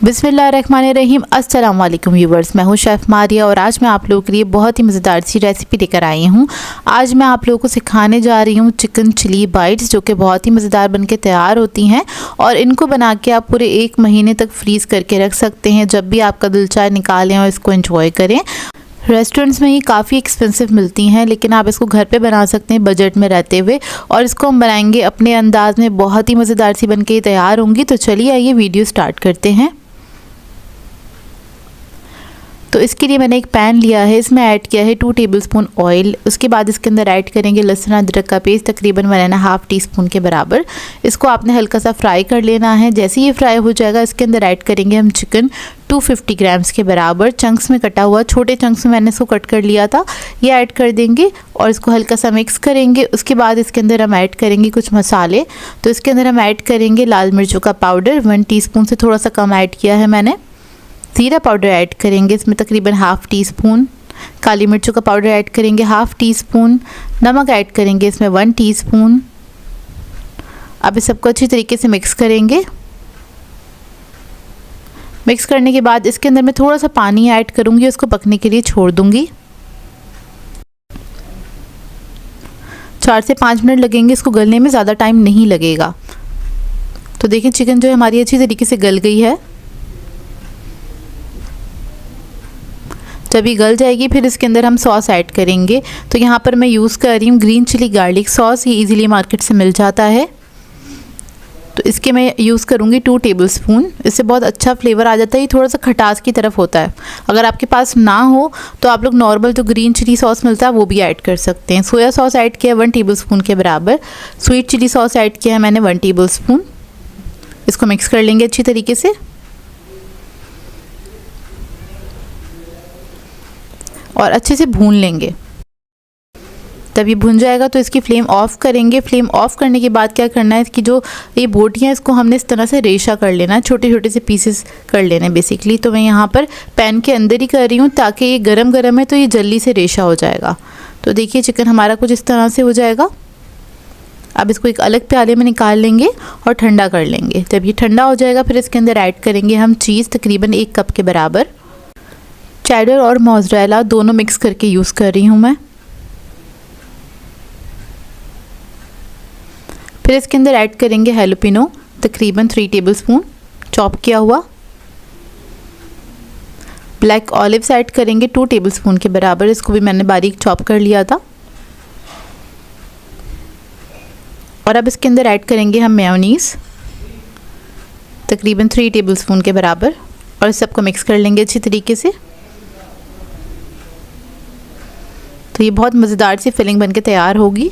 बिस्मिल्लाहिर्रहमानिर्रहीम। अस्सलाम वालेकुम व्यूवर्स, मैं हूं शेफ़ मारिया और आज मैं आप लोगों के लिए बहुत ही मज़ेदार सी रेसिपी लेकर आई हूं। आज मैं आप लोगों को सिखाने जा रही हूं चिकन चिली बाइट्स, जो कि बहुत ही मज़ेदार बनके तैयार होती हैं और इनको बना के आप पूरे 1 महीने तक फ्रीज़ करके रख सकते हैं। जब भी आपका दिल चाहे निकालें और इसको एंजॉय करें। रेस्टोरेंट्स में ये काफ़ी एक्सपेंसिव मिलती हैं, लेकिन आप इसको घर पे बना सकते हैं बजट में रहते हुए, और इसको हम बनाएंगे अपने अंदाज में, बहुत ही मज़ेदार सी बनके तैयार होंगी। तो चलिए आइए वीडियो स्टार्ट करते हैं। तो इसके लिए मैंने एक पैन लिया है, इसमें ऐड किया है 2 टेबलस्पून ऑयल। उसके बाद इसके अंदर ऐड करेंगे लहसुन अदरक का पेस्ट, तकरीबन 1.5 टीस्पून के बराबर। इसको आपने हल्का सा फ्राई कर लेना है। जैसे ये फ्राई हो जाएगा, इसके अंदर ऐड करेंगे हम चिकन 250 ग्राम्स के बराबर, चंक्स में कटा हुआ, छोटे चंक्स में मैंने इसको कट कर लिया था। ये ऐड कर देंगे और इसको हल्का सा मिक्स करेंगे। उसके बाद इसके अंदर हम ऐड करेंगे कुछ मसाले। तो इसके अंदर हम ऐड करेंगे लाल मिर्चों का पाउडर, 1 टीस्पून से थोड़ा सा कम ऐड किया है मैंने। ज़ीरा पाउडर ऐड करेंगे इसमें तकरीबन 1/2 टीस्पून। काली मिर्चों का पाउडर ऐड करेंगे 1/2 टीस्पून। नमक ऐड करेंगे इसमें 1 टीस्पून। अब इस सबको अच्छी तरीके से मिक्स करेंगे। मिक्स करने के बाद इसके अंदर मैं थोड़ा सा पानी ऐड करूँगी, उसको पकने के लिए छोड़ दूँगी। 4 से 5 मिनट लगेंगे इसको गलने में, ज़्यादा टाइम नहीं लगेगा। तो देखिए चिकन जो है हमारी अच्छी तरीके से गल गई है। जब ये गल जाएगी फिर इसके अंदर हम सॉस ऐड करेंगे। तो यहाँ पर मैं यूज़ कर रही हूँ ग्रीन चिली गार्लिक सॉस, ये इजीली मार्केट से मिल जाता है। तो इसके मैं यूज़ करूँगी 2 टेबलस्पून। इससे बहुत अच्छा फ्लेवर आ जाता है, ये थोड़ा सा खटास की तरफ होता है। अगर आपके पास ना हो तो आप लोग नॉर्मल जो ग्रीन चिली सॉस मिलता है वो भी ऐड कर सकते हैं। सोया सॉस ऐड किया 1 टेबलस्पून के बराबर। स्वीट चिली सॉस ऐड किया है मैंने 1 टेबलस्पून। इसको मिक्स कर लेंगे अच्छी तरीके से और अच्छे से भून लेंगे। तब ये भुन जाएगा तो इसकी फ्लेम ऑफ़ करेंगे। फ्लेम ऑफ़ करने के बाद क्या करना है, इसकी जो ये बोटियाँ इसको हमने इस तरह से रेशा कर लेना है, छोटे छोटे से पीसेस कर लेने हैं बेसिकली। तो मैं यहाँ पर पैन के अंदर ही कर रही हूँ ताकि ये गरम गरम है तो ये जल्दी से रेशा हो जाएगा। तो देखिए चिकन हमारा कुछ इस तरह से हो जाएगा। अब इसको एक अलग प्याले में निकाल लेंगे और ठंडा कर लेंगे। जब ये ठंडा हो जाएगा फिर इसके अंदर ऐड करेंगे हम चीज़, तकरीबन 1 कप के बराबर। चेडर और मोज़रेला दोनों मिक्स करके यूज़ कर रही हूँ मैं। फिर इसके अंदर ऐड करेंगे हैलोपिनो, तकरीबन 3 टेबलस्पून चॉप किया हुआ। ब्लैक ऑलिव्स ऐड करेंगे 2 टेबलस्पून के बराबर, इसको भी मैंने बारीक चॉप कर लिया था। और अब इसके अंदर ऐड करेंगे हम मेयोनीज़, तकरीबन 3 टेबलस्पून के बराबर, और इस सबको मिक्स कर लेंगे अच्छी तरीके से। तो ये बहुत मज़ेदार सी फिलिंग बनके तैयार होगी।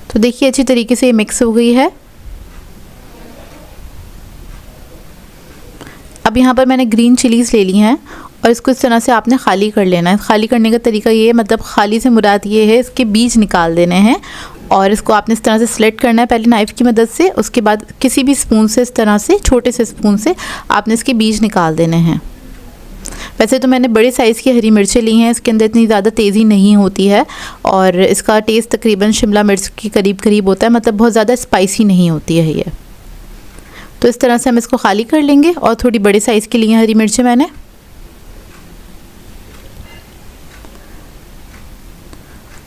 तो देखिए अच्छी तरीके से ये मिक्स हो गई है। अब यहाँ पर मैंने ग्रीन चिलीज़ ले ली हैं और इसको इस तरह से आपने खाली कर लेना है। खाली करने का तरीका ये है, मतलब खाली से मुराद ये है इसके बीज निकाल देने हैं और इसको आपने इस तरह से स्लिट करना है पहले नाइफ़ की मदद से। उसके बाद किसी भी स्पून से इस तरह से, छोटे से स्पून से आपने इसके बीज निकाल देने हैं। वैसे तो मैंने बड़े साइज़ की हरी मिर्चें ली हैं, इसके अंदर इतनी ज़्यादा तेज़ी नहीं होती है और इसका टेस्ट तकरीबन शिमला मिर्च के करीब करीब होता है, मतलब बहुत ज़्यादा स्पाइसी नहीं होती है ये। तो इस तरह से हम इसको खाली कर लेंगे और थोड़ी बड़े साइज़ की ली हैं हरी मिर्चें मैंने।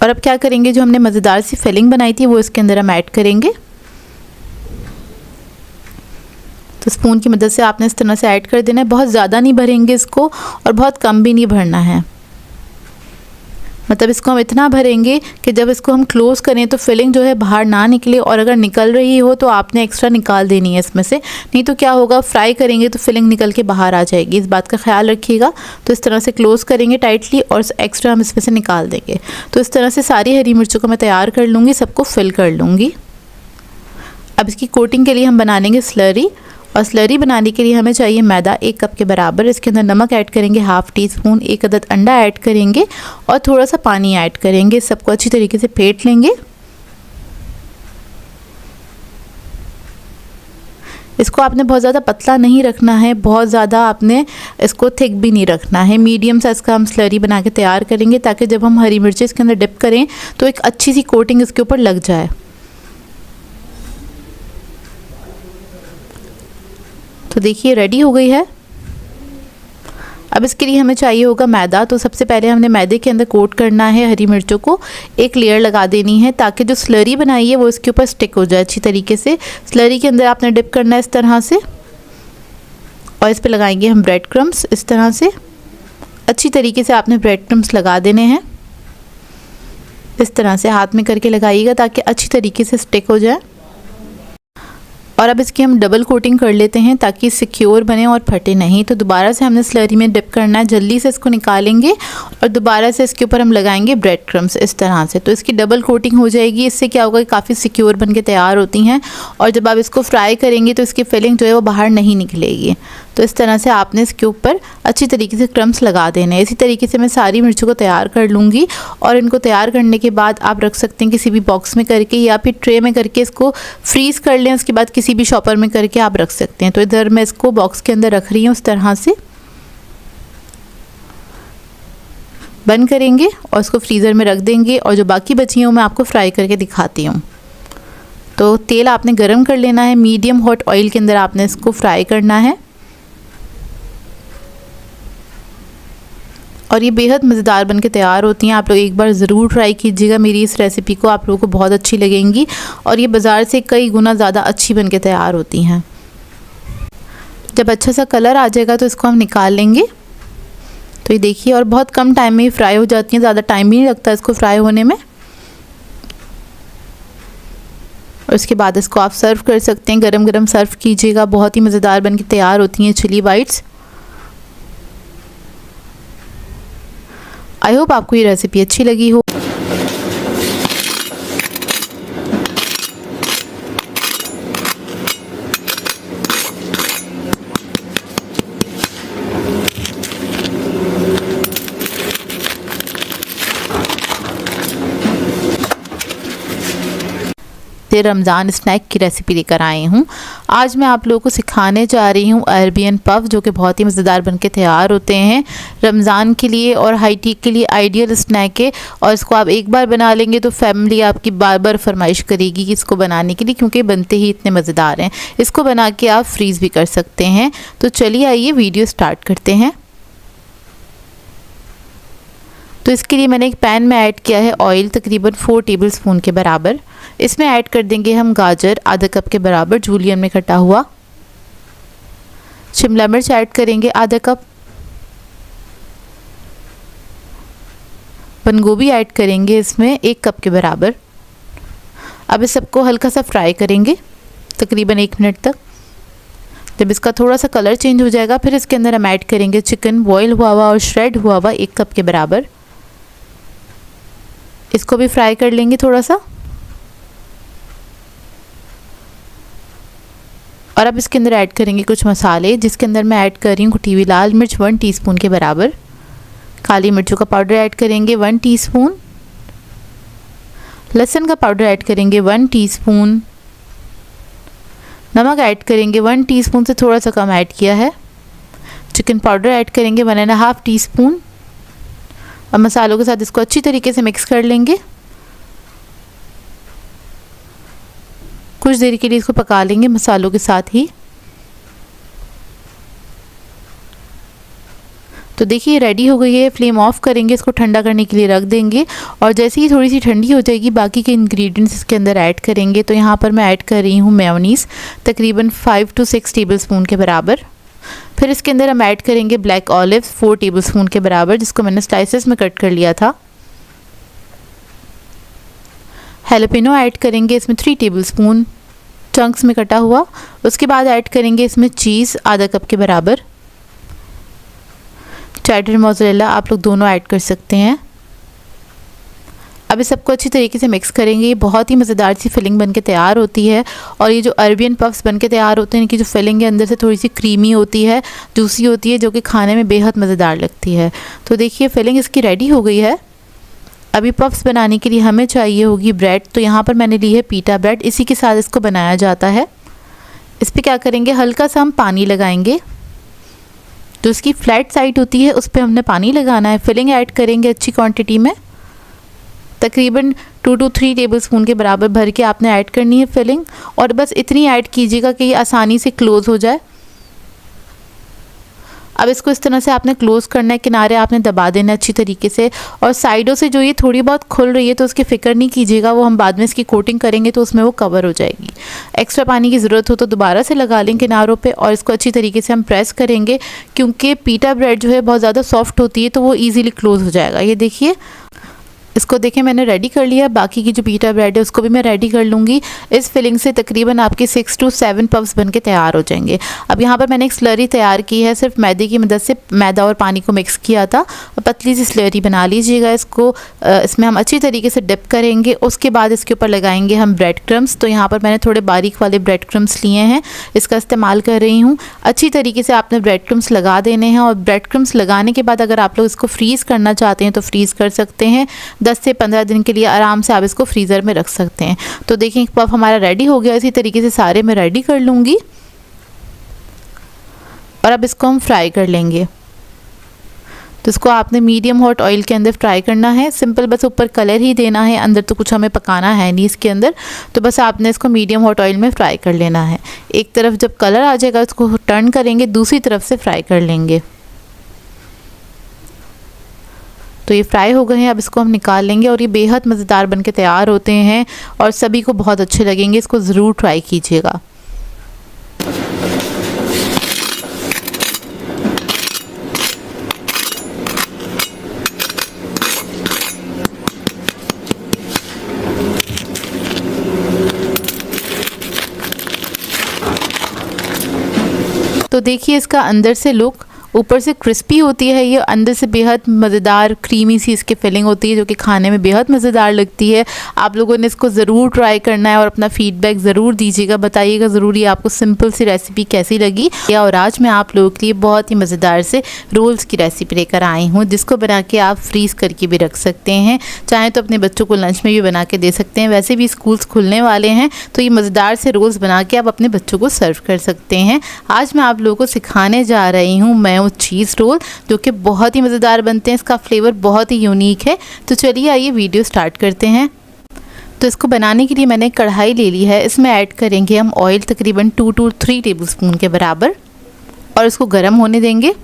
और अब क्या करेंगे, जो हमने मज़ेदार सी फिलिंग बनाई थी वो इसके अंदर हम ऐड करेंगे। तो स्पून की मदद से आपने इस तरह से ऐड कर देना है। बहुत ज़्यादा नहीं भरेंगे इसको और बहुत कम भी नहीं भरना है, मतलब इसको हम इतना भरेंगे कि जब इसको हम क्लोज़ करें तो फिलिंग जो है बाहर ना निकले, और अगर निकल रही हो तो आपने एक्स्ट्रा निकाल देनी है इसमें से, नहीं तो क्या होगा, फ्राई करेंगे तो फिलिंग निकल के बाहर आ जाएगी। इस बात का ख्याल रखिएगा। तो इस तरह से क्लोज़ करेंगे टाइटली और एक्स्ट्रा हम इसमें से निकाल देंगे। तो इस तरह से सारी हरी मिर्चों को मैं तैयार कर लूँगी, सबको फिल कर लूँगी। अब इसकी कोटिंग के लिए हम बना लेंगे स्लरी, और स्लरी बनाने के लिए हमें चाहिए मैदा 1 कप के बराबर। इसके अंदर नमक ऐड करेंगे 1/2 टीस्पून, 1 अदद अंडा ऐड करेंगे और थोड़ा सा पानी ऐड करेंगे। सबको अच्छी तरीके से फेंट लेंगे। इसको आपने बहुत ज़्यादा पतला नहीं रखना है, बहुत ज़्यादा आपने इसको थिक भी नहीं रखना है। मीडियम साइज़ का हम स्लरी बना के तैयार करेंगे ताकि जब हम हरी मिर्ची इसके अंदर डिप करें तो एक अच्छी सी कोटिंग इसके ऊपर लग जाए। तो देखिए रेडी हो गई है। अब इसके लिए हमें चाहिए होगा मैदा। तो सबसे पहले हमने मैदे के अंदर कोट करना है हरी मिर्चों को, एक लेयर लगा देनी है ताकि जो स्लरी बनाई है वो इसके ऊपर स्टिक हो जाए अच्छी तरीके से। स्लरी के अंदर आपने डिप करना है इस तरह से, और इस पे लगाएंगे हम ब्रेड क्रम्स। इस तरह से अच्छी तरीके से आपने ब्रेड क्रम्स लगा देने हैं। इस तरह से हाथ में करके लगाइएगा ताकि अच्छी तरीके से स्टिक हो जाए। और अब इसकी हम डबल कोटिंग कर लेते हैं ताकि सिक्योर बने और फटे नहीं। तो दोबारा से हमने स्लरी में डिप करना है, जल्दी से इसको निकालेंगे और दोबारा से इसके ऊपर हम लगाएंगे ब्रेड क्रम्स इस तरह से। तो इसकी डबल कोटिंग हो जाएगी। इससे क्या होगा कि काफ़ी सिक्योर बन के तैयार होती हैं, और जब आप इसको फ्राई करेंगे तो इसकी फिलिंग जो है वो बाहर नहीं निकलेगी। तो इस तरह से आपने इसके ऊपर अच्छी तरीके से क्रम्स लगा देने हैं। इसी तरीके से मैं सारी मिर्चों को तैयार कर लूँगी, और इनको तैयार करने के बाद आप रख सकते हैं किसी भी बॉक्स में करके, या फिर ट्रे में करके इसको फ्रीज़ कर लें। उसके बाद किसी भी शॉपर में करके आप रख सकते हैं। तो इधर मैं इसको बॉक्स के अंदर रख रही हूँ। इस तरह से बंद करेंगे और इसको फ्रीज़र में रख देंगे, और जो बाकी बची हैं मैं आपको फ्राई करके दिखाती हूँ। तो तेल आपने गरम कर लेना है, मीडियम हॉट ऑयल के अंदर आपने इसको फ्राई करना है, और ये बेहद मज़ेदार बन के तैयार होती हैं। आप लोग एक बार ज़रूर ट्राई कीजिएगा मेरी इस रेसिपी को, आप लोगों को बहुत अच्छी लगेंगी, और ये बाज़ार से कई गुना ज़्यादा अच्छी बन के तैयार होती हैं। जब अच्छा सा कलर आ जाएगा तो इसको हम निकाल लेंगे। तो ये देखिए, और बहुत कम टाइम में ही फ्राई हो जाती हैं, ज़्यादा टाइम भी नहीं लगता इसको फ्राई होने में। और उसके बाद इसको आप सर्व कर सकते हैं, गरम गरम सर्व कीजिएगा। बहुत ही मज़ेदार बन के तैयार होती हैं चिली बाइट्स। आई होप आपको ये रेसिपी अच्छी लगी हो। रमज़ान स्नैक की रेसिपी लेकर आई हूँ। आज मैं आप लोगों को सिखाने जा रही हूँ अरबियन पफ, जो कि बहुत ही मज़ेदार बनके तैयार होते हैं। रमज़ान के लिए और हाई टी के लिए आइडियल स्नैक है, और इसको आप एक बार बना लेंगे तो फैमिली आपकी बार बार फरमाइश करेगी कि इसको बनाने के लिए, क्योंकि बनते ही इतने मज़ेदार हैं। इसको बना के आप फ्रीज़ भी कर सकते हैं। तो चलिए आइए वीडियो स्टार्ट करते हैं। तो इसके लिए मैंने एक पैन में ऐड किया है ऑयल, तकरीबन 4 टेबल स्पून के बराबर। इसमें ऐड कर देंगे हम गाजर आधा कप के बराबर जूलियन में कटा हुआ। शिमला मिर्च ऐड करेंगे आधा कप। बंद गोभी ऐड करेंगे इसमें 1 कप के बराबर। अब इस सबको हल्का सा फ्राई करेंगे तकरीबन 1 मिनट तक। जब इसका थोड़ा सा कलर चेंज हो जाएगा फिर इसके अंदर हम ऐड करेंगे चिकन, बॉयल हुआ हुआ और श्रेड हुआ हुआ 1 कप के बराबर। इसको भी फ्राई कर लेंगे थोड़ा सा। और अब इसके अंदर ऐड करेंगे कुछ मसाले, जिसके अंदर मैं ऐड कर रही हूँ कुटी हुई लाल मिर्च 1 टीस्पून के बराबर। काली मिर्चों का पाउडर ऐड करेंगे 1 टीस्पून। लहसुन का पाउडर ऐड करेंगे 1 टीस्पून। नमक ऐड करेंगे 1 टीस्पून से थोड़ा सा कम ऐड किया है। चिकन पाउडर ऐड करेंगे 1.5 टीस्पून। अब मसालों के साथ इसको अच्छी तरीके से मिक्स कर लेंगे। कुछ देर के लिए इसको पका लेंगे मसालों के साथ ही। तो देखिए रेडी हो गई है। फ्लेम ऑफ करेंगे, इसको ठंडा करने के लिए रख देंगे, और जैसे ही थोड़ी सी ठंडी हो जाएगी बाकी के इंग्रेडिएंट्स इसके अंदर ऐड करेंगे। तो यहाँ पर मैं ऐड कर रही हूँ मेयोनीज़, तकरीबन 5 to 6 टेबल स्पून के बराबर। फिर इसके अंदर हम ऐड करेंगे ब्लैक ऑलिव्स 4 टेबल स्पून के बराबर, जिसको मैंने स्लाइसेस में कट कर लिया था। हैलोपिनो ऐड करेंगे इसमें 3 टेबल स्पून चंक्स में कटा हुआ। उसके बाद ऐड करेंगे इसमें चीज़ आधा कप के बराबर। चेडर मोज़रेला आप लोग दोनों ऐड कर सकते हैं। अब इस सबको अच्छी तरीके से मिक्स करेंगे। ये बहुत ही मज़ेदार सी फिलिंग बनके तैयार होती है, और ये जो अरबियन पफ्स बनके तैयार होते हैं इनकी जो फिलिंग है अंदर से थोड़ी सी क्रीमी होती है, जूसी होती है, जो कि खाने में बेहद मज़ेदार लगती है। तो देखिए फिलिंग इसकी रेडी हो गई है। अभी पफ्स बनाने के लिए हमें चाहिए होगी ब्रेड। तो यहाँ पर मैंने ली है पीटा ब्रेड, इसी के साथ इसको बनाया जाता है। इस पर क्या करेंगे, हल्का सा हम पानी लगाएंगे। जो इसकी फ्लैट साइड होती है उस पर हमने पानी लगाना है। फिलिंग ऐड करेंगे अच्छी क्वांटिटी में, तकरीबन 2 to 3 टेबल स्पून के बराबर भर के आपने ऐड करनी है फिलिंग। और बस इतनी ऐड कीजिएगा कि ये आसानी से क्लोज़ हो जाए। अब इसको इस तरह से आपने क्लोज करना है, किनारे आपने दबा देना अच्छी तरीके से। और साइडों से जो ये थोड़ी बहुत खुल रही है तो उसकी फ़िक्र नहीं कीजिएगा, वो हम बाद में इसकी कोटिंग करेंगे तो उसमें वो कवर हो जाएगी। एक्स्ट्रा पानी की ज़रूरत हो तो दोबारा से लगा लें किनारों पे, और इसको अच्छी तरीके से हम प्रेस करेंगे क्योंकि पीटा ब्रेड जो है बहुत ज़्यादा सॉफ्ट होती है तो वो ईज़िली क्लोज़ हो जाएगा। ये देखिए, इसको देखें मैंने रेडी कर लिया। बाकी की जो पीटा ब्रेड है उसको भी मैं रेडी कर लूँगी। इस फिलिंग से तकरीबन आपके 6 to 7 पफ्स बन के तैयार हो जाएंगे। अब यहाँ पर मैंने एक स्लरी तैयार की है, सिर्फ मैदे की मदद से मैदा और पानी को मिक्स किया था। पतली सी स्लरी बना लीजिएगा। इसको इसमें हम अच्छी तरीके से डिप करेंगे। उसके बाद इसके ऊपर लगाएंगे हम ब्रेड क्रम्स। तो यहाँ पर मैंने थोड़े बारीक वाले ब्रेड क्रम्स लिए हैं, इसका इस्तेमाल कर रही हूँ। अच्छी तरीके से आपने ब्रेड क्रम्स लगा देने हैं, और ब्रेड क्रम्स लगाने के बाद अगर आप लोग इसको फ्रीज़ करना चाहते हैं तो फ्रीज़ कर सकते हैं। 10 से 15 दिन के लिए आराम से आप इसको फ्रीज़र में रख सकते हैं। तो देखिए एक पफ हमारा रेडी हो गया। इसी तरीके से सारे मैं रेडी कर लूँगी, और अब इसको हम फ्राई कर लेंगे। तो इसको आपने मीडियम हॉट ऑयल के अंदर फ्राई करना है। सिंपल बस ऊपर कलर ही देना है, अंदर तो कुछ हमें पकाना है नहीं इसके अंदर। तो बस आपने इसको मीडियम हॉट ऑयल में फ्राई कर लेना है। एक तरफ जब कलर आ जाएगा इसको टर्न करेंगे, दूसरी तरफ से फ्राई कर लेंगे। तो ये फ्राई हो गए हैं, अब इसको हम निकाल लेंगे, और ये बेहद मज़ेदार बन के तैयार होते हैं और सभी को बहुत अच्छे लगेंगे। इसको ज़रूर ट्राई कीजिएगा। तो देखिए इसका अंदर से लुक, ऊपर से क्रिस्पी होती है ये, अंदर से बेहद मज़ेदार क्रीमी सी इसकी फिलिंग होती है जो कि खाने में बेहद मज़ेदार लगती है। आप लोगों ने इसको ज़रूर ट्राई करना है और अपना फीडबैक ज़रूर दीजिएगा, बताइएगा ज़रूर ये आपको सिंपल सी रेसिपी कैसी लगी। और आज मैं आप लोगों के लिए बहुत ही मज़ेदार से रोल्स की रेसिपी लेकर आई हूँ, जिसको बना के आप फ्रीज़ करके भी रख सकते हैं। चाहें तो अपने बच्चों को लंच में भी बना के दे सकते हैं। वैसे भी स्कूल्स खुलने वाले हैं तो ये मज़ेदार से रोल्स बना के आप अपने बच्चों को सर्व कर सकते हैं। आज मैं आप लोगों को सिखाने जा रही हूँ मैं चीज़ रोल, जो कि बहुत ही मज़ेदार बनते हैं। इसका फ्लेवर बहुत ही यूनिक है। तो चलिए आइए वीडियो स्टार्ट करते हैं। तो इसको बनाने के लिए मैंने कढ़ाई ले ली है। इसमें ऐड करेंगे हम ऑयल तकरीबन 2 to 3 टेबलस्पून के बराबर, और इसको गर्म होने देंगे।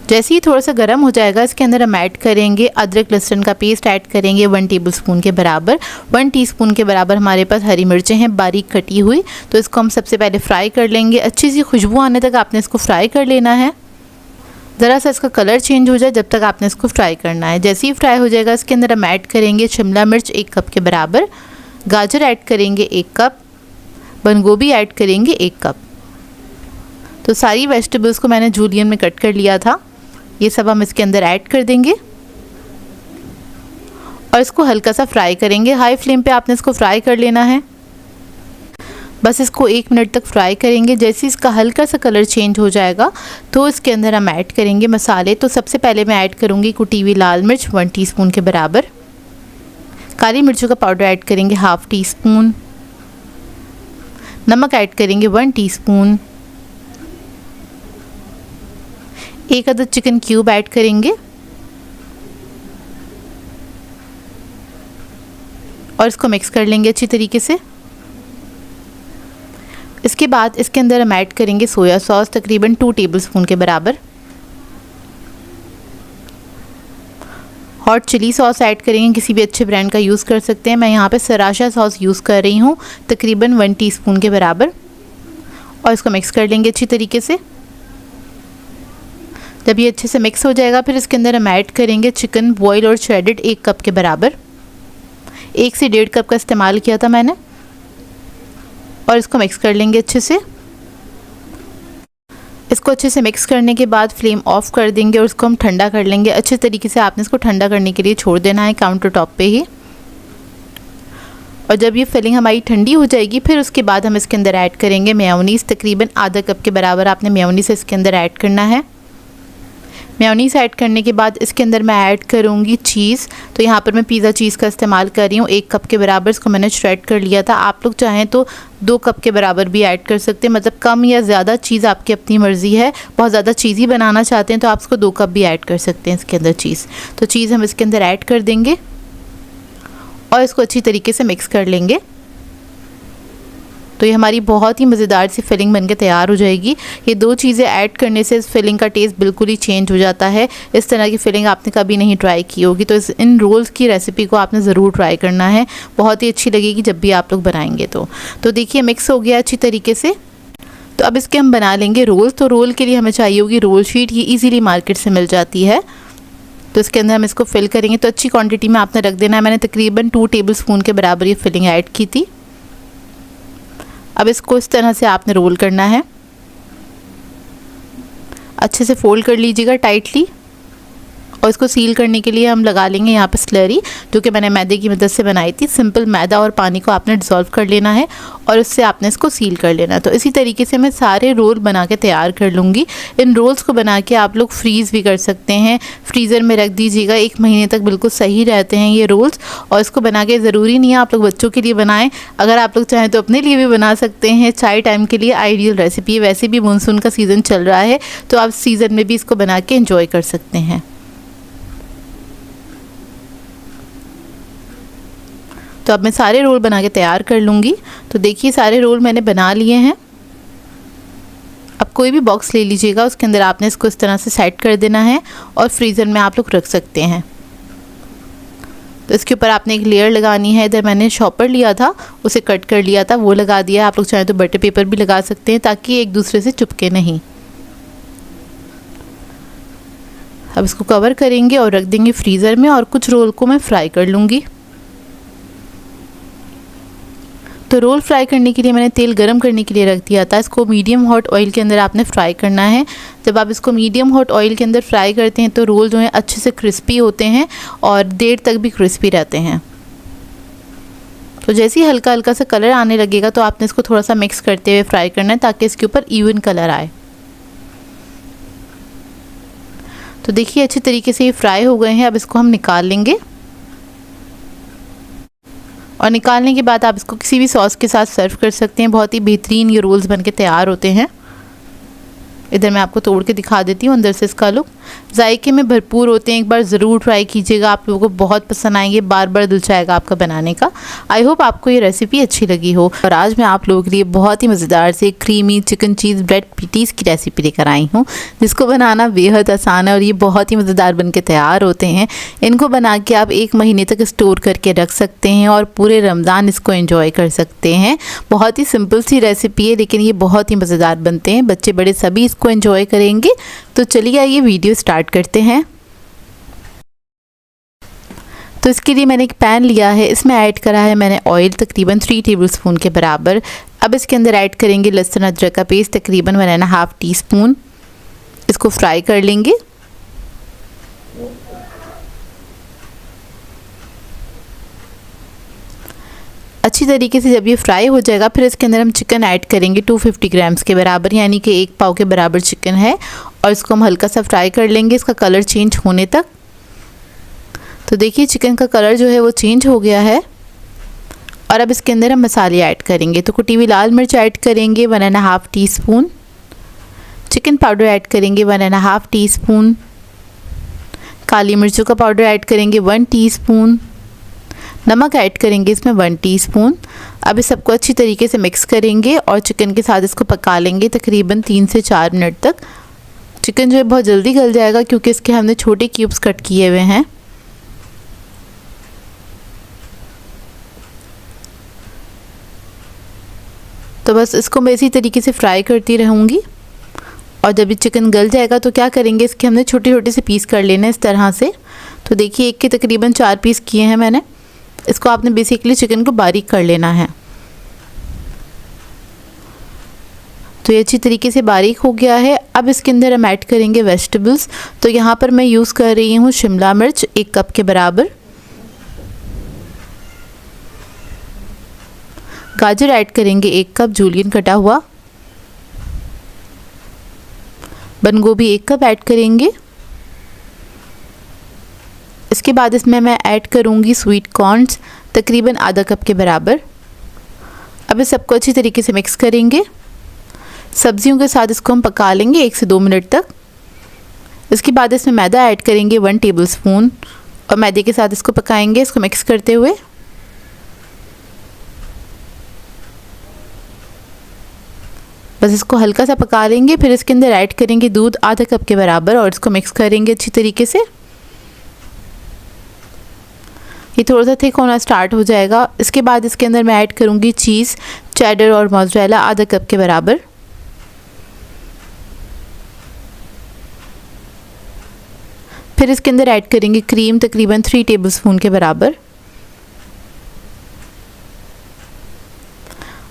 जैसे ही थोड़ा सा गर्म हो जाएगा इसके अंदर हम ऐड करेंगे अदरक लहसुन का पेस्ट ऐड करेंगे 1 टेबलस्पून के बराबर। 1 टीस्पून के बराबर हमारे पास हरी मिर्चें हैं बारीक कटी हुई। तो इसको हम सबसे पहले फ्राई कर लेंगे। अच्छी सी खुशबू आने तक आपने इसको फ्राई कर लेना है। ज़रा सा इसका कलर चेंज हो जाए जब तक आपने इसको फ्राई करना है। जैसे ही फ्राई हो जाएगा इसके अंदर हम ऐड करेंगे शिमला मिर्च 1 कप के बराबर, गाजर ऐड करेंगे 1 कप, बंद गोभी ऐड करेंगे 1 कप। तो सारी वेजिटेबल्स को मैंने जूलियन में कट कर लिया था। ये सब हम इसके अंदर ऐड कर देंगे और इसको हल्का सा फ्राई करेंगे। हाई फ्लेम पे आपने इसको फ्राई कर लेना है। बस इसको 1 मिनट तक फ्राई करेंगे। जैसे इसका हल्का सा कलर चेंज हो जाएगा तो इसके अंदर हम ऐड करेंगे मसाले। तो सबसे पहले मैं ऐड करूँगी कुटी हुई लाल मिर्च 1 टीस्पून के बराबर, काली मिर्चों का पाउडर ऐड करेंगे 1/2 टीस्पून, नमक ऐड करेंगे 1 टीस्पून, 1 अदद चिकन क्यूब ऐड करेंगे और इसको मिक्स कर लेंगे अच्छी तरीके से। इसके बाद इसके अंदर हम ऐड करेंगे सोया सॉस तकरीबन 2 टेबलस्पून के बराबर, हॉट चिली सॉस ऐड करेंगे, किसी भी अच्छे ब्रांड का यूज़ कर सकते हैं। मैं यहाँ पे सराशा सॉस यूज़ कर रही हूँ तकरीबन 1 टीस्पून के बराबर, और इसको मिक्स कर लेंगे अच्छी तरीके से। जब ये अच्छे से मिक्स हो जाएगा फिर इसके अंदर हम ऐड करेंगे चिकन बॉयल और श्रेडेड 1 कप के बराबर। 1 से 1.5 कप का इस्तेमाल किया था मैंने, और इसको मिक्स कर लेंगे अच्छे से। इसको अच्छे से मिक्स करने के बाद फ्लेम ऑफ कर देंगे और इसको हम ठंडा कर लेंगे। अच्छे तरीके से आपने इसको ठंडा करने के लिए छोड़ देना है काउंटर टॉप पे ही। और जब ये फिलिंग हमारी ठंडी हो जाएगी फिर उसके बाद हम इसके अंदर ऐड करेंगे मेयोनीज़ तकरीबन आधा कप के बराबर आपने मेयोनीज़ इसके अंदर ऐड करना है। मेयोनीज़ ऐड करने के बाद इसके अंदर मैं ऐड करूँगी चीज़। तो यहाँ पर मैं पिज़्ज़ा चीज़ का इस्तेमाल कर रही हूँ 1 कप के बराबर। इसको मैंने श्रेड कर लिया था। आप लोग चाहें तो 2 कप के बराबर भी ऐड कर सकते हैं, मतलब कम या ज़्यादा चीज़ आपकी अपनी मर्ज़ी है। बहुत ज़्यादा चीज़ी बनाना चाहते हैं तो आप इसको 2 कप भी ऐड कर सकते हैं इसके अंदर चीज़। तो चीज़ हम इसके अंदर ऐड कर देंगे और इसको अच्छी तरीके से मिक्स कर लेंगे। तो ये हमारी बहुत ही मज़ेदार सी फिलिंग बनके तैयार हो जाएगी। ये 2 चीज़ें ऐड करने से इस फिलिंग का टेस्ट बिल्कुल ही चेंज हो जाता है। इस तरह की फिलिंग आपने कभी नहीं ट्राई की होगी, तो इन रोल्स की रेसिपी को आपने ज़रूर ट्राई करना है। बहुत ही अच्छी लगेगी जब भी आप लोग बनाएंगे तो देखिए मिक्स हो गया अच्छी तरीके से। तो अब इसके हम बना लेंगे रोल्स। तो रोल के लिए हमें चाहिए होगी रोल शीट, ये इजीली मार्केट से मिल जाती है। तो इसके अंदर हम इसको फिल करेंगे। तो अच्छी क्वांटिटी में आपने रख देना है। मैंने तकरीबन 2 टेबलस्पून के बराबर ये फिलिंग ऐड की थी। अब इसको इस तरह से आपने रोल करना है, अच्छे से फोल्ड कर लीजिएगा टाइटली। और इसको सील करने के लिए हम लगा लेंगे यहाँ पे स्लरी, जो कि मैंने मैदे की मदद से बनाई थी। सिंपल मैदा और पानी को आपने डिज़ोल्व कर लेना है और उससे आपने इसको सील कर लेना है। तो इसी तरीके से मैं सारे रोल बना के तैयार कर लूँगी। इन रोल्स को बना के आप लोग फ्रीज़ भी कर सकते हैं, फ्रीज़र में रख दीजिएगा, 1 महीने तक बिल्कुल सही रहते हैं ये रोल्स। और इसको बना के ज़रूरी नहीं है आप लोग बच्चों के लिए बनाएं, अगर आप लोग चाहें तो अपने लिए भी बना सकते हैं। चाय टाइम के लिए आइडियल रेसिपी है। वैसे भी मानसून का सीज़न चल रहा है, तो आप सीज़न में भी इसको बना के एंजॉय कर सकते हैं। तो अब मैं सारे रोल बना के तैयार कर लूँगी। तो देखिए सारे रोल मैंने बना लिए हैं। अब कोई भी बॉक्स ले लीजिएगा, उसके अंदर आपने इसको इस तरह से सेट कर देना है और फ्रीज़र में आप लोग रख सकते हैं। तो इसके ऊपर आपने एक लेयर लगानी है। इधर मैंने शॉपर लिया था, उसे कट कर लिया था, वो लगा दिया। आप लोग चाहें तो बटर पेपर भी लगा सकते हैं ताकि एक दूसरे से चिपके नहीं। अब इसको कवर करेंगे और रख देंगे फ्रीज़र में, और कुछ रोल को मैं फ्राई कर लूँगी। तो रोल फ्राई करने के लिए मैंने तेल गरम करने के लिए रख दिया था। इसको मीडियम हॉट ऑयल के अंदर आपने फ्राई करना है। जब आप इसको मीडियम हॉट ऑयल के अंदर फ्राई करते हैं तो रोल जो हैं अच्छे से क्रिस्पी होते हैं और देर तक भी क्रिस्पी रहते हैं। तो जैसे ही हल्का हल्का सा कलर आने लगेगा तो आपने इसको थोड़ा सा मिक्स करते हुए फ्राई करना है ताकि इसके ऊपर इवन कलर आए। तो देखिए अच्छी तरीके से ये फ्राई हो गए हैं। अब इसको हम निकाल लेंगे और निकालने के बाद आप इसको किसी भी सॉस के साथ सर्व कर सकते हैं। बहुत ही बेहतरीन ये रोल्स बनके तैयार होते हैं। इधर मैं आपको तोड़ के दिखा देती हूँ अंदर से इसका लुक। जायके में भरपूर होते हैं, एक बार ज़रूर ट्राई कीजिएगा, आप लोगों को बहुत पसंद आएंगे, बार बार दिल चाहेगा आपका बनाने का। आई होप आपको ये रेसिपी अच्छी लगी हो। और आज मैं आप लोगों के लिए बहुत ही मज़ेदार से क्रीमी चिकन चीज़ ब्रेड पैटीज़ की रेसिपी लेकर आई हूँ, जिसको बनाना बेहद आसान है और ये बहुत ही मज़ेदार बन के तैयार होते हैं। इनको बना के आप 1 महीने तक स्टोर करके रख सकते हैं और पूरे रमज़ान इसको एंजॉय कर सकते हैं। बहुत ही सिंपल सी रेसिपी है, लेकिन ये बहुत ही मज़ेदार बनते हैं। बच्चे बड़े सभी इसको एंजॉय करेंगे। तो चलिए आइए वीडियो स्टार्ट करते हैं। तो इसके लिए मैंने एक पैन लिया है, इसमें ऐड करा है मैंने ऑयल तकरीबन 3 टेबलस्पून के बराबर। अब इसके अंदर ऐड करेंगे लहसुन अदरक का पेस्ट तकरीबन 1.5 टीस्पून। इसको फ्राई कर लेंगे। अच्छी तरीके से जब ये फ्राई हो जाएगा फिर इसके अंदर हम चिकन ऐड करेंगे 250 ग्राम्स के बराबर, यानी कि 1 पाव के बराबर चिकन है। और इसको हम हल्का सा फ्राई कर लेंगे इसका कलर चेंज होने तक। तो देखिए चिकन का कलर जो है वो चेंज हो गया है। और अब इसके अंदर हम मसाले ऐड करेंगे। तो कुटी हुई लाल मिर्च ऐड करेंगे 1.5 टीस्पून, चिकन पाउडर ऐड करेंगे 1.5 टीस्पून, काली मिर्चों का पाउडर ऐड करेंगे 1 टीस्पून, नमक ऐड करेंगे इसमें 1 टीस्पून। अब इस सबको अच्छी तरीके से मिक्स करेंगे और चिकन के साथ इसको पका लेंगे तकरीबन 3 से 4 मिनट तक। चिकन जो है बहुत जल्दी गल जाएगा क्योंकि इसके हमने छोटे क्यूब्स कट किए हुए हैं। तो बस इसको मैं इसी तरीके से फ्राई करती रहूँगी। और जब ये चिकन गल जाएगा तो क्या करेंगे, इसके हमने छोटे छोटे से पीस कर लेने इस तरह से। तो देखिए एक के तकरीबन 4 पीस किए हैं मैंने। इसको आपने बेसिकली चिकन को बारीक कर लेना है। तो ये अच्छी तरीके से बारीक हो गया है। अब इसके अंदर हम ऐड करेंगे वेजिटेबल्स। तो यहाँ पर मैं यूज़ कर रही हूँ शिमला मिर्च 1 कप के बराबर, गाजर ऐड करेंगे 1 कप जूलियन कटा हुआ, बंद गोभी 1 कप ऐड करेंगे। इसके बाद इसमें मैं ऐड करूँगी स्वीट कॉर्न्स तकरीबन आधा कप के बराबर। अब इस सबको अच्छी तरीके से मिक्स करेंगे। सब्जियों के साथ इसको हम पका लेंगे 1 से 2 मिनट तक। इसके बाद इसमें मैदा ऐड करेंगे 1 टेबलस्पून और मैदे के साथ इसको पकाएंगे, इसको मिक्स करते हुए। बस इसको हल्का सा पका लेंगे। फिर इसके अंदर ऐड करेंगे दूध आधा कप के बराबर और इसको मिक्स करेंगे अच्छी तरीके से। ये थोड़ा सा थिक होना स्टार्ट हो जाएगा। इसके बाद इसके अंदर मैं ऐड करूँगी चीज़, चेडर और मोज़रेला आधा कप के बराबर। फिर इसके अंदर ऐड करेंगे क्रीम तकरीबन 3 टेबलस्पून के बराबर।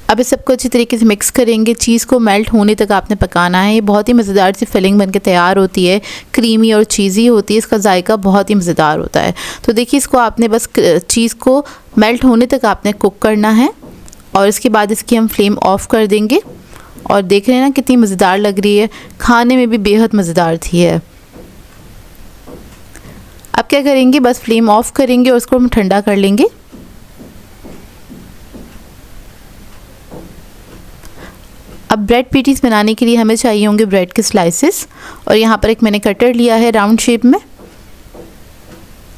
अब इस सबको अच्छी तरीके से मिक्स करेंगे। चीज़ को मेल्ट होने तक आपने पकाना है। ये बहुत ही मज़ेदार सी फिलिंग बनके तैयार होती है, क्रीमी और चीज़ी होती है। इसका जायका बहुत ही मज़ेदार होता है। तो देखिए इसको आपने बस चीज़ को मेल्ट होने तक आपने कुक करना है और इसके बाद इसकी हम फ्लेम ऑफ़ कर देंगे। और देख रहे हैं ना कितनी मज़ेदार लग रही है, खाने में भी बेहद मज़ेदार थी है। अब क्या करेंगे, बस फ्लेम ऑफ़ करेंगे और उसको हम ठंडा कर लेंगे। अब ब्रेड पैटीज़ बनाने के लिए हमें चाहिए होंगे ब्रेड के स्लाइसेस और यहाँ पर एक मैंने कटर लिया है राउंड शेप में,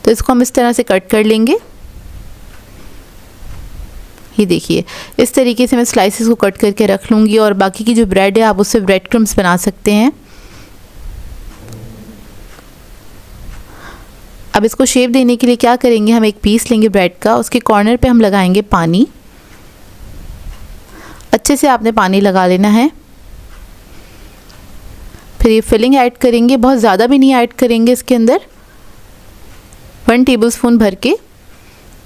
तो इसको हम इस तरह से कट कर लेंगे। ये देखिए इस तरीके से मैं स्लाइसेस को कट करके रख लूँगी और बाकी की जो ब्रेड है आप उससे ब्रेड क्रम्स बना सकते हैं। अब इसको शेप देने के लिए क्या करेंगे, हम एक पीस लेंगे ब्रेड का, उसके कॉर्नर पे हम लगाएंगे पानी। अच्छे से आपने पानी लगा लेना है। फिर ये फिलिंग ऐड करेंगे, बहुत ज़्यादा भी नहीं ऐड करेंगे इसके अंदर, 1 टेबलस्पून भर के,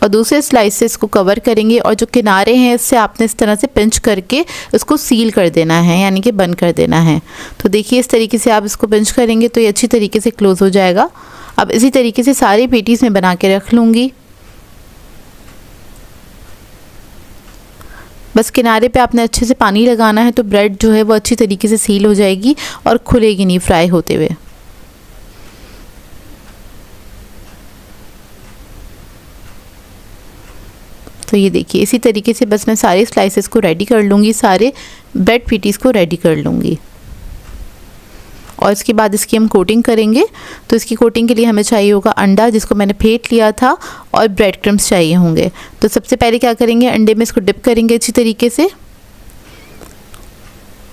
और दूसरे स्लाइसेस को कवर करेंगे और जो किनारे हैं इससे आपने इस तरह से पिंच करके उसको सील कर देना है, यानी कि बंद कर देना है। तो देखिए इस तरीके से आप इसको पिंच करेंगे तो ये अच्छी तरीके से क्लोज़ हो जाएगा। अब इसी तरीके से सारी पैटीज़ में बना के रख लूँगी। बस किनारे पे आपने अच्छे से पानी लगाना है तो ब्रेड जो है वो अच्छी तरीके से सील हो जाएगी और खुलेगी नहीं फ्राई होते हुए। तो ये देखिए इसी तरीके से बस मैं सारे स्लाइसेस को रेडी कर लूँगी, सारे ब्रेड पैटीज़ को रेडी कर लूँगी। और इसके बाद इसकी हम कोटिंग करेंगे। तो इसकी कोटिंग के लिए हमें चाहिए होगा अंडा, जिसको मैंने फेंट लिया था, और ब्रेड क्रम्स चाहिए होंगे। तो सबसे पहले क्या करेंगे, अंडे में इसको डिप करेंगे अच्छी तरीके से।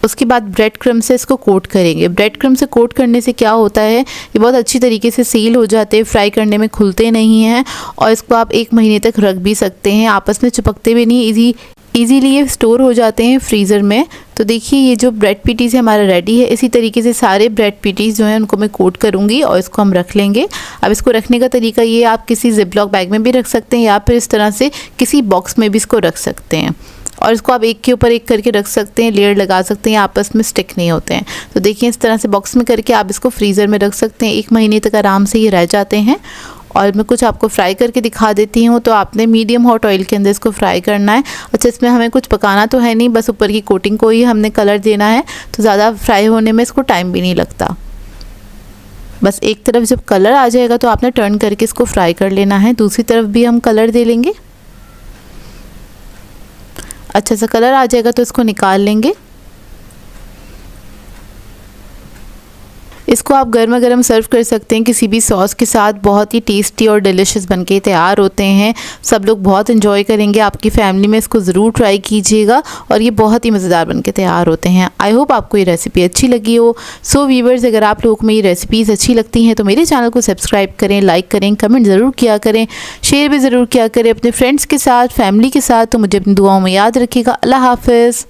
उसके बाद ब्रेड क्रम्ब से इसको कोट करेंगे। ब्रेड क्रम्ब से कोट करने से क्या होता है, ये बहुत अच्छी तरीके से सील हो जाते हैं, फ्राई करने में खुलते नहीं हैं और इसको आप 1 महीने तक रख भी सकते हैं, आपस में चिपकते भी नहीं, ईज़िली ये स्टोर हो जाते हैं फ्रीज़र में। तो देखिए ये जो ब्रेड पैटीज़ है हमारा रेडी है। इसी तरीके से सारे ब्रेड पैटीज़ जो हैं उनको मैं कोट करूँगी और इसको हम रख लेंगे। अब इसको रखने का तरीका ये, आप किसी जिपलॉक बैग में भी रख सकते हैं या फिर इस तरह से किसी बॉक्स में भी इसको रख सकते हैं और इसको आप एक के ऊपर एक करके रख सकते हैं, लेयर लगा सकते हैं, आपस में स्टिक नहीं होते हैं। तो देखिए इस तरह से बॉक्स में करके आप इसको फ्रीज़र में रख सकते हैं, 1 महीने तक आराम से ये रह जाते हैं। और मैं कुछ आपको फ्राई करके दिखा देती हूँ। तो आपने मीडियम हॉट ऑयल के अंदर इसको फ्राई करना है। अच्छा, इसमें हमें कुछ पकाना तो है नहीं, बस ऊपर की कोटिंग को ही हमने कलर देना है, तो ज़्यादा फ्राई होने में इसको टाइम भी नहीं लगता। बस एक तरफ जब कलर आ जाएगा तो आपने टर्न करके इसको फ्राई कर लेना है। दूसरी तरफ भी हम कलर दे लेंगे। अच्छा सा कलर आ जाएगा तो इसको निकाल लेंगे। इसको आप गर्मा गर्म सर्व कर सकते हैं किसी भी सॉस के साथ। बहुत ही टेस्टी और डिलीशियस बनके तैयार होते हैं। सब लोग बहुत एंजॉय करेंगे। आपकी फैमिली में इसको ज़रूर ट्राई कीजिएगा और ये बहुत ही मज़ेदार बनके तैयार होते हैं। आई होप आपको ये रेसिपी अच्छी लगी हो। सो व्यूवर्स, अगर आप लोगों को मेरी रेसिपीज़ अच्छी लगती हैं तो मेरे चैनल को सब्सक्राइब करें, लाइक करें, कमेंट ज़रूर किया करें, शेयर भी ज़रूर किया करें अपने फ्रेंड्स के साथ, फैमिली के साथ। तो मुझे अपनी दुआओं में याद रखिएगा। अल्लाह हाफ़िज़।